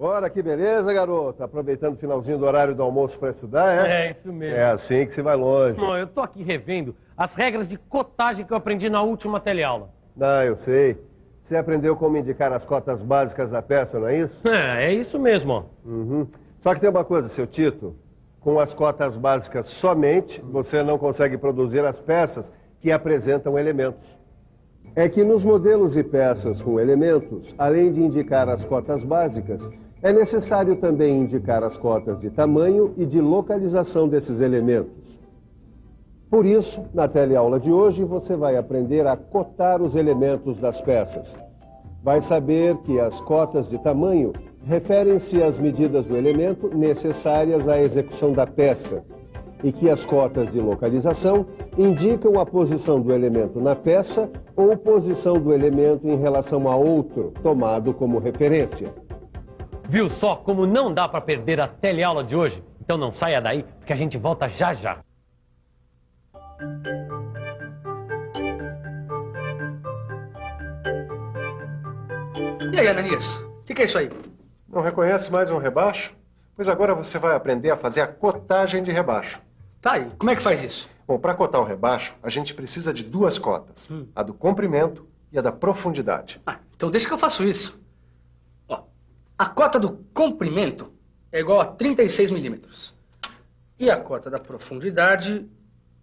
Ora, que beleza, garoto. Aproveitando o finalzinho do horário do almoço para estudar, é? É, isso mesmo. É assim que se vai longe. Não, eu tô aqui revendo as regras de cotagem que eu aprendi na última teleaula. Ah, eu sei. Você aprendeu como indicar as cotas básicas da peça, não é isso? É isso mesmo, ó. Uhum. Só que tem uma coisa, seu Tito. Com as cotas básicas somente, você não consegue produzir as peças que apresentam elementos. É que nos modelos e peças com elementos, além de indicar as cotas básicas, é necessário também indicar as cotas de tamanho e de localização desses elementos. Por isso, na teleaula de hoje, você vai aprender a cotar os elementos das peças. Vai saber que as cotas de tamanho referem-se às medidas do elemento necessárias à execução da peça e que as cotas de localização indicam a posição do elemento na peça ou posição do elemento em relação a outro, tomado como referência. Viu só como não dá pra perder a teleaula de hoje? Então não saia daí, porque a gente volta já já. E aí, Ananias? O que é isso aí? Não reconhece mais um rebaixo? Pois agora você vai aprender a fazer a cotagem de rebaixo. Tá aí, como é que faz isso? Bom, para cotar o rebaixo, a gente precisa de duas cotas. A do comprimento e a da profundidade. Então deixa que eu faço isso. Ó, a cota do comprimento é igual a 36 milímetros. E a cota da profundidade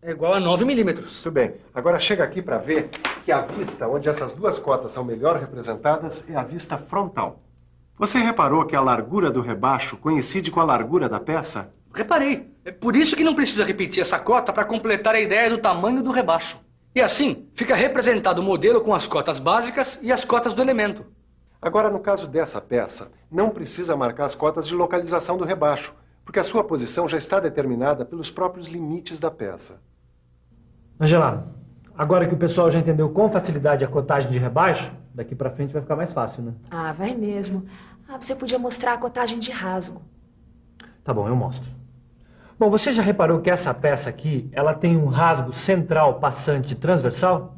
é igual a 9 milímetros. Muito bem. Agora chega aqui para ver que a vista onde essas duas cotas são melhor representadas é a vista frontal. Você reparou que a largura do rebaixo coincide com a largura da peça? Reparei. É por isso que não precisa repetir essa cota para completar a ideia do tamanho do rebaixo. E assim, fica representado o modelo com as cotas básicas e as cotas do elemento. Agora, no caso dessa peça, não precisa marcar as cotas de localização do rebaixo, porque a sua posição já está determinada pelos próprios limites da peça. Angela, agora que o pessoal já entendeu com facilidade a cotagem de rebaixo, daqui pra frente vai ficar mais fácil, né? Ah, vai mesmo. Você podia mostrar a cotagem de rasgo. Tá bom, eu mostro. Bom, você já reparou que essa peça aqui, ela tem um rasgo central passante transversal?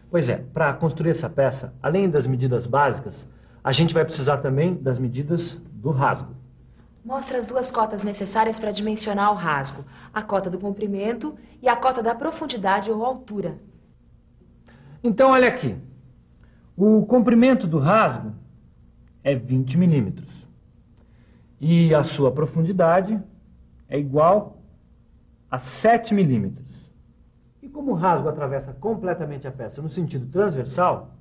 Pois é, para construir essa peça, além das medidas básicas, a gente vai precisar também das medidas do rasgo. Mostra as duas cotas necessárias para dimensionar o rasgo. A cota do comprimento e a cota da profundidade ou altura. Então, olha aqui. O comprimento do rasgo é 20 milímetros. E a sua profundidade é igual a 7 milímetros. E como o rasgo atravessa completamente a peça no sentido transversal,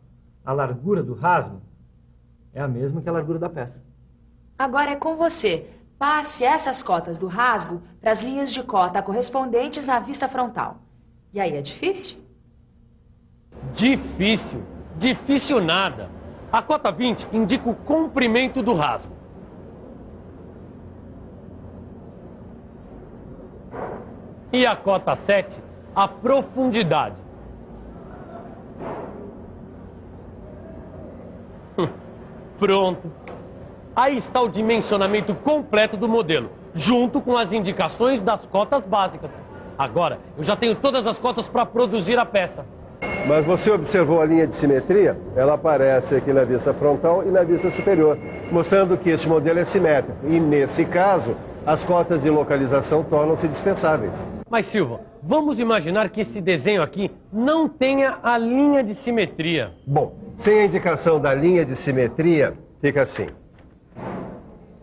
a largura do rasgo é a mesma que a largura da peça. Agora é com você. Passe essas cotas do rasgo para as linhas de cota correspondentes na vista frontal. E aí, é difícil? Difícil? Difícil nada. A cota 20 indica o comprimento do rasgo. E a cota 7, a profundidade. Pronto. Aí está o dimensionamento completo do modelo, junto com as indicações das cotas básicas. Agora, eu já tenho todas as cotas para produzir a peça. Mas você observou a linha de simetria? Ela aparece aqui na vista frontal e na vista superior, mostrando que este modelo é simétrico. E, nesse caso, as cotas de localização tornam-se dispensáveis. Mas, Silva, vamos imaginar que esse desenho aqui não tenha a linha de simetria. Bom, sem a indicação da linha de simetria, fica assim.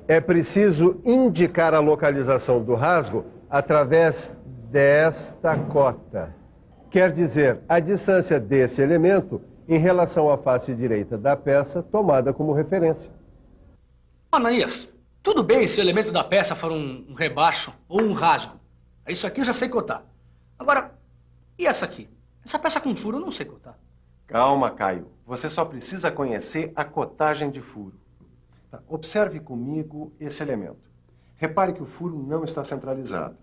É preciso indicar a localização do rasgo através desta cota. Quer dizer, a distância desse elemento em relação à face direita da peça tomada como referência. Ananias, tudo bem se o elemento da peça for um rebaixo ou um rasgo. Isso aqui eu já sei cotar. Agora, e essa aqui? Essa peça com furo eu não sei cotar. Calma, Caio. Você só precisa conhecer a cotagem de furo. Tá, observe comigo esse elemento. Repare que o furo não está centralizado.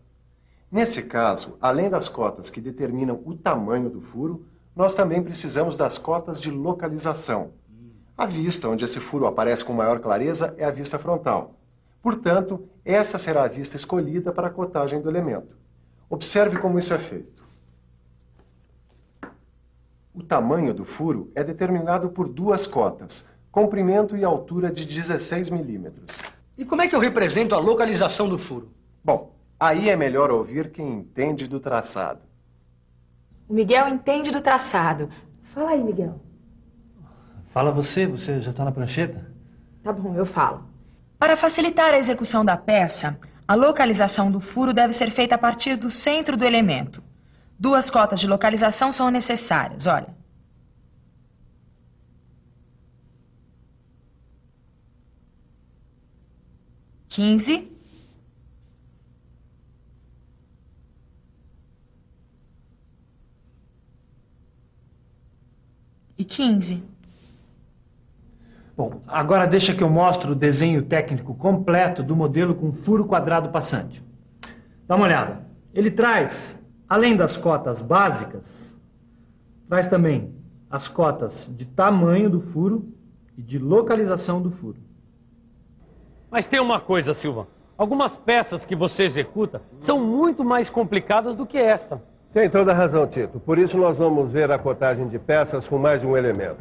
Nesse caso, além das cotas que determinam o tamanho do furo, nós também precisamos das cotas de localização. A vista onde esse furo aparece com maior clareza é a vista frontal. Portanto, essa será a vista escolhida para a cotagem do elemento. Observe como isso é feito. O tamanho do furo é determinado por duas cotas, comprimento e altura de 16 milímetros. E como é que eu represento a localização do furo? Bom, aí é melhor ouvir quem entende do traçado. O Miguel entende do traçado. Fala aí, Miguel. Fala você já tá na prancheta? Tá bom, eu falo. Para facilitar a execução da peça, a localização do furo deve ser feita a partir do centro do elemento. 2 cotas de localização são necessárias, olha. (15) e 15. Bom, agora deixa que eu mostre o desenho técnico completo do modelo com furo quadrado passante. Dá uma olhada. Ele traz, além das cotas básicas, traz também as cotas de tamanho do furo e de localização do furo. Mas tem uma coisa, Silva. Algumas peças que você executa são muito mais complicadas do que esta. Tem toda a razão, Tito. Por isso nós vamos ver a cotagem de peças com mais de um elemento.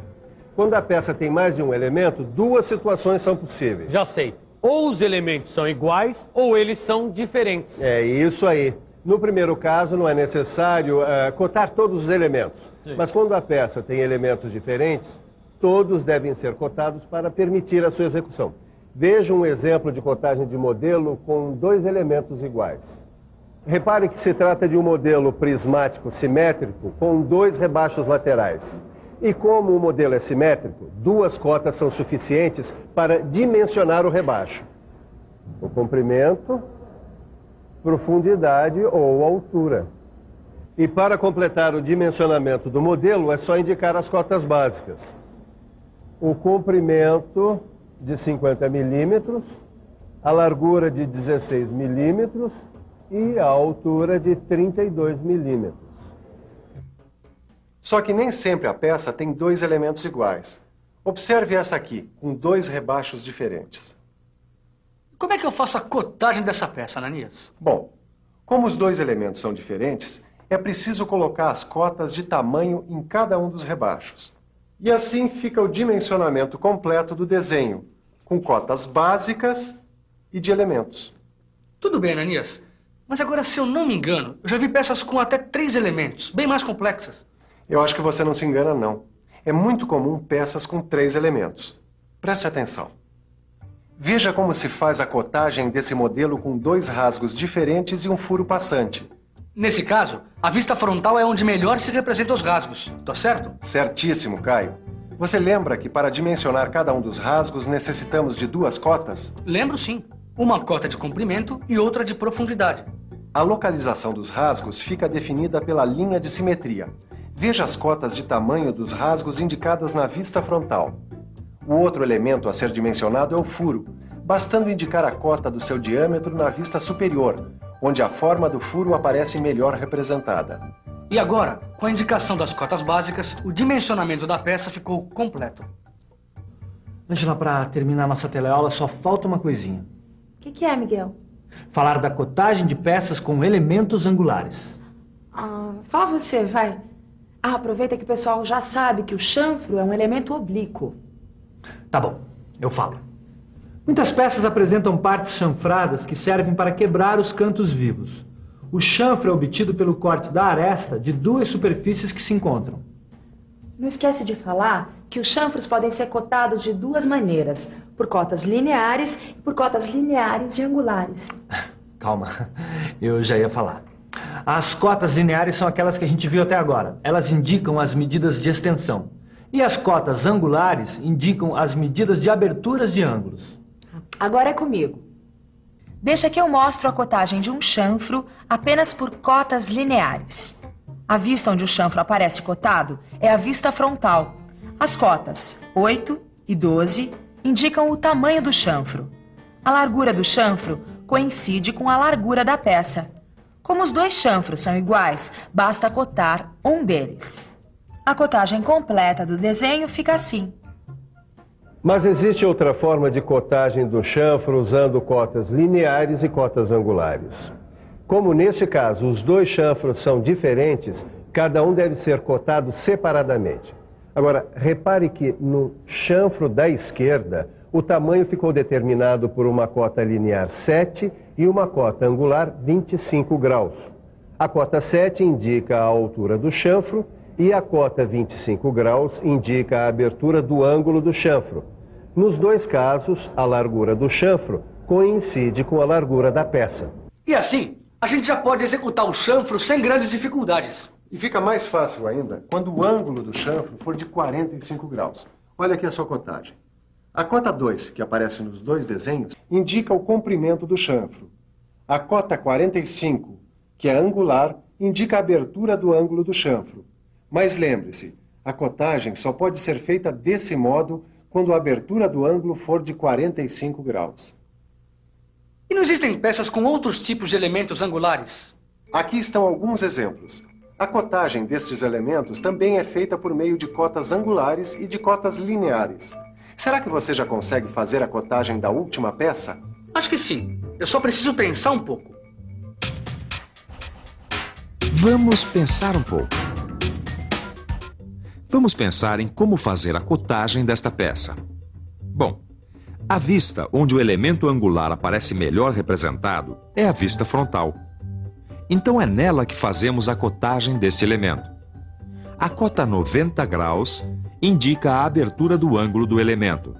Quando a peça tem mais de um elemento, 2 situações são possíveis. Já sei. Ou os elementos são iguais, ou eles são diferentes. É isso aí. No primeiro caso, não é necessário cotar todos os elementos. Sim. Mas quando a peça tem elementos diferentes, todos devem ser cotados para permitir a sua execução. Veja um exemplo de cotagem de modelo com 2 elementos iguais. Repare que se trata de um modelo prismático simétrico com 2 rebaixos laterais. E como o modelo é simétrico, 2 cotas são suficientes para dimensionar o rebaixo. O comprimento, profundidade ou altura. E para completar o dimensionamento do modelo, é só indicar as cotas básicas. O comprimento de 50 milímetros, a largura de 16 milímetros e a altura de 32 milímetros. Só que nem sempre a peça tem 2 elementos iguais. Observe essa aqui, com 2 rebaixos diferentes. Como é que eu faço a cotagem dessa peça, Ananias? Bom, como os 2 elementos são diferentes, é preciso colocar as cotas de tamanho em cada um dos rebaixos. E assim fica o dimensionamento completo do desenho, com cotas básicas e de elementos. Tudo bem, Ananias. Mas agora, se eu não me engano, eu já vi peças com até 3 elementos, bem mais complexas. Eu acho que você não se engana, não. É muito comum peças com 3 elementos. Preste atenção. Veja como se faz a cotagem desse modelo com 2 rasgos diferentes e um furo passante. Nesse caso, a vista frontal é onde melhor se representam os rasgos. Tô certo? Certíssimo, Caio. Você lembra que para dimensionar cada um dos rasgos necessitamos de 2 cotas? Lembro sim. Uma cota de comprimento e outra de profundidade. A localização dos rasgos fica definida pela linha de simetria. Veja as cotas de tamanho dos rasgos indicadas na vista frontal. O outro elemento a ser dimensionado é o furo, bastando indicar a cota do seu diâmetro na vista superior, onde a forma do furo aparece melhor representada. E agora, com a indicação das cotas básicas, o dimensionamento da peça ficou completo. Ângela, para terminar nossa teleaula, só falta uma coisinha. O que é, Miguel? Falar da cotagem de peças com elementos angulares. Fala você, vai. Aproveita que o pessoal já sabe que o chanfro é um elemento oblíquo. Tá bom, eu falo. Muitas peças apresentam partes chanfradas que servem para quebrar os cantos vivos. O chanfro é obtido pelo corte da aresta de 2 superfícies que se encontram. Não esquece de falar que os chanfros podem ser cotados de 2 maneiras, por cotas lineares e por cotas lineares e angulares. Calma, eu já ia falar. As cotas lineares são aquelas que a gente viu até agora. Elas indicam as medidas de extensão. E as cotas angulares indicam as medidas de aberturas de ângulos. Agora é comigo. Deixa que eu mostro a cotagem de um chanfro apenas por cotas lineares. A vista onde o chanfro aparece cotado é a vista frontal. As cotas 8 e 12 indicam o tamanho do chanfro. A largura do chanfro coincide com a largura da peça. Como os 2 chanfros são iguais, basta cotar um deles. A cotagem completa do desenho fica assim. Mas existe outra forma de cotagem do chanfro usando cotas lineares e cotas angulares. Como neste caso os 2 chanfros são diferentes, cada um deve ser cotado separadamente. Agora, repare que no chanfro da esquerda, o tamanho ficou determinado por uma cota linear 7 e uma cota angular 25 graus. A cota 7 indica a altura do chanfro e a cota 25 graus indica a abertura do ângulo do chanfro. Nos dois casos, a largura do chanfro coincide com a largura da peça. E assim, a gente já pode executar o chanfro sem grandes dificuldades. E fica mais fácil ainda quando o ângulo do chanfro for de 45 graus. Olha aqui a sua cotagem. A cota 2, que aparece nos dois desenhos, indica o comprimento do chanfro. A cota 45, que é angular, indica a abertura do ângulo do chanfro. Mas lembre-se, a cotagem só pode ser feita desse modo quando a abertura do ângulo for de 45 graus. E não existem peças com outros tipos de elementos angulares? Aqui estão alguns exemplos. A cotagem destes elementos também é feita por meio de cotas angulares e de cotas lineares. Será que você já consegue fazer a cotagem da última peça? Acho que sim. Eu só preciso pensar um pouco. Vamos pensar um pouco. Vamos pensar em como fazer a cotagem desta peça. Bom, a vista onde o elemento angular aparece melhor representado é a vista frontal. Então é nela que fazemos a cotagem deste elemento. A cota 90 graus indica a abertura do ângulo do elemento.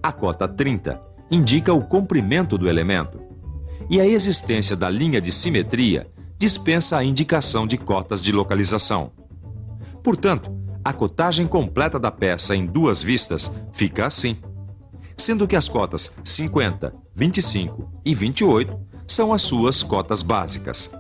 A cota 30 indica o comprimento do elemento. E a existência da linha de simetria dispensa a indicação de cotas de localização. Portanto, a cotagem completa da peça em duas vistas fica assim, sendo que as cotas 50, 25 e 28 são as suas cotas básicas.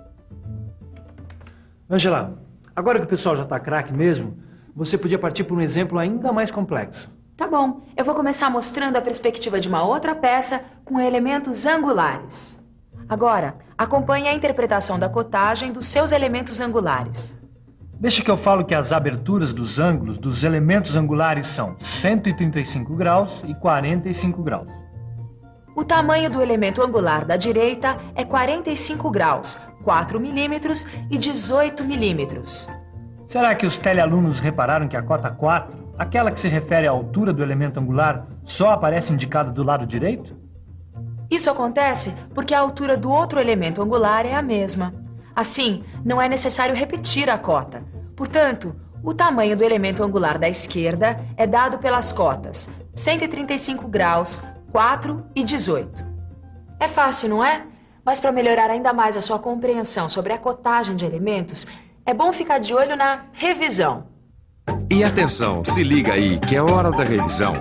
Angela, agora que o pessoal já está craque mesmo, você podia partir para um exemplo ainda mais complexo. Tá bom, eu vou começar mostrando a perspectiva de uma outra peça com elementos angulares. Agora, acompanhe a interpretação da cotagem dos seus elementos angulares. Deixa que eu falo que as aberturas dos ângulos dos elementos angulares são 135 graus e 45 graus. O tamanho do elemento angular da direita é 45 graus, 4 milímetros e 18 milímetros. Será que os telealunos repararam que a cota 4, aquela que se refere à altura do elemento angular, só aparece indicada do lado direito? Isso acontece porque a altura do outro elemento angular é a mesma. Assim, não é necessário repetir a cota. Portanto, o tamanho do elemento angular da esquerda é dado pelas cotas 135 graus, 4 e 18. É fácil, não é? Mas para melhorar ainda mais a sua compreensão sobre a cotagem de elementos, é bom ficar de olho na revisão. E atenção, se liga aí, que é hora da revisão.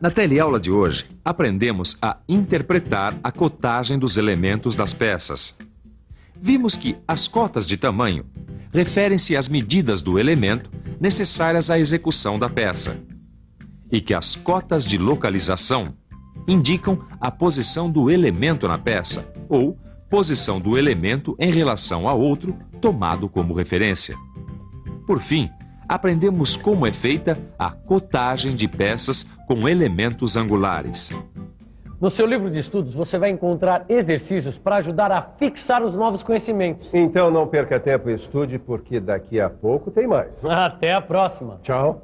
Na teleaula de hoje, aprendemos a interpretar a cotagem dos elementos das peças. Vimos que as cotas de tamanho referem-se às medidas do elemento necessárias à execução da peça, e que as cotas de localização indicam a posição do elemento na peça, ou posição do elemento em relação a outro tomado como referência. Por fim, aprendemos como é feita a cotagem de peças com elementos angulares. No seu livro de estudos, você vai encontrar exercícios para ajudar a fixar os novos conhecimentos. Então não perca tempo e estude, porque daqui a pouco tem mais. Até a próxima. Tchau.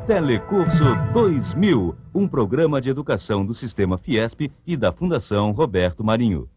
Telecurso 2000, um programa de educação do Sistema Fiesp e da Fundação Roberto Marinho.